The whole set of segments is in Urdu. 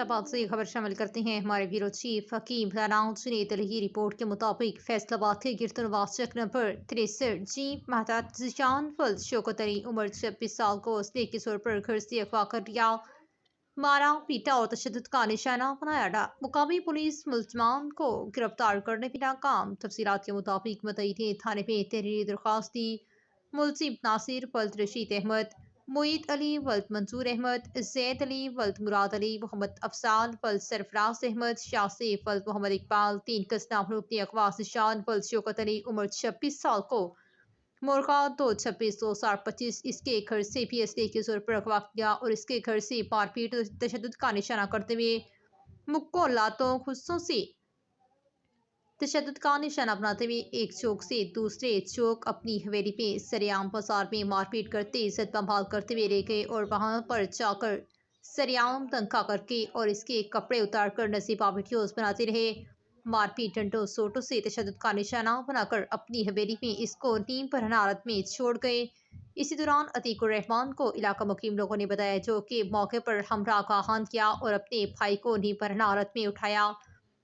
آباد سے خبر شامل کرتے ہیں۔ ہمارے بیورو چیف حکیم رانا جنید علی کی رپورٹ کے مطابق فیصل آباد کے گرتنواز چک نمبر 63 جی مہتات ذیشان فلز شوکت علی عمر 26 سال کو اسلحے کے طور پر گھر سے اغوا کر لیا، مارا پیٹا اور تشدد کا نشانہ بنایا گیا۔ مقامی پولیس ملزمان کو گرفتار کرنے میں ناکام۔ تفصیلات کے مطابق مدعی نے تھانے میں تحریری درخواست دی۔ ملزم ناصر ولد رشید احمد، معید علی ولد منظور احمد، زید علی ولد مراد علی، محمد افضال ولد سرفراز احمد، شاہ سیف ولد محمد اقبال، 3 کس نامحروف نے اغوا ذیشان ولد شوکت علی عمر 26 سال کو مورخہ 2/26/2025 اس کے گھر سے بھی اسلحے کے زور پر اغوا کیا اور اس کے گھر سے مار پیٹ اور تشدد کا نشانہ کرتے ہوئے مقولاتوں حصوں سے تشدد کا نشانہ بناتے ہوئے ایک چوک سے دوسرے چوک اپنی حویلی میں سریعام بازار میں مار پیٹ کرتے عزت بمبال کرتے ہوئے لے گئے اور وہاں پر جا کر سریعام دنکا کر کے اور اس کے کپڑے اتار کر نصیبہ ویڈیوز بناتے رہے۔ مار پیٹ ڈنڈوں سوٹوں سے تشدد کا نشانہ بنا کر اپنی حویلی میں اس کو نیم برہنہ حالت میں چھوڑ گئے۔ اسی دوران عتیق الرحمان کو علاقہ مقیم لوگوں نے بتایا، جو کہ موقع پر ہمراہ خواہان کیا اور اپنے بھائی کو نیم برہنہ حالت میں اٹھایا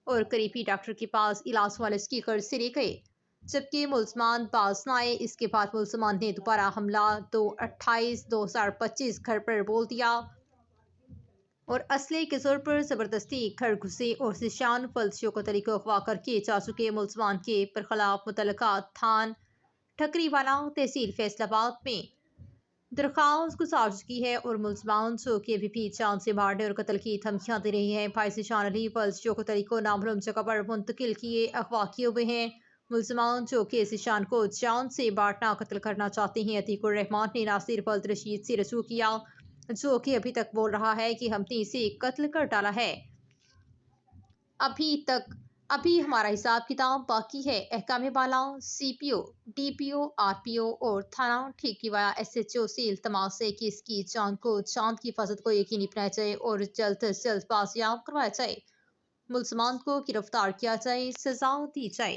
اور قریبی ڈاکٹر کے پاس علاج والد کی غرض سے لے گئے، جبکہ ملزمان باز نہ آئے۔ اس کے بعد ملزمان نے دوبارہ حملہ 2/28/2025 گھر پر بول دیا اور اسلحے کے زور پر زبردستی گھر گھسے اور ذیشان فلز شوکت علی کو اغوا کر کے جا چکے ملزمان کے برخلاف متعلقہ تھانہ ٹھکری والا تحصیل فیصل آباد میں درخواست گزار چکی ہے اور ملزمان جو کہ ابھی بھی جان سے مارنے اور قتل کی دھمکیاں دے رہے ہیں، بھائی ذیشان علی ولد شوکت علی کو نامعلوم جگہ پر منتقل کیے اغوا کیے ہوئے ہیں۔ ملزمان جو کہ ذیشان کو جان سے مارنا قتل کرنا چاہتے ہیں، عتیق الرحمان نے ناصر ولد رشید سے رجوع کیا، جو کہ ابھی تک بول رہا ہے کہ ہم نے اسے قتل کر ڈالا ہے، ابھی ہمارا حساب کتاب باقی ہے۔ احکام بالا سی پی او، ڈی پی او، آر پی او اور تھانہ ٹھیکری والا ایس ایچ او سے التماس ہے کہ اس کی جان کی حفاظت کو یقینی بنایا جائے اور جلد از جلد بازیاب کروایا جائے، ملزمان کو گرفتار کیا جائے، سزا دی جائے۔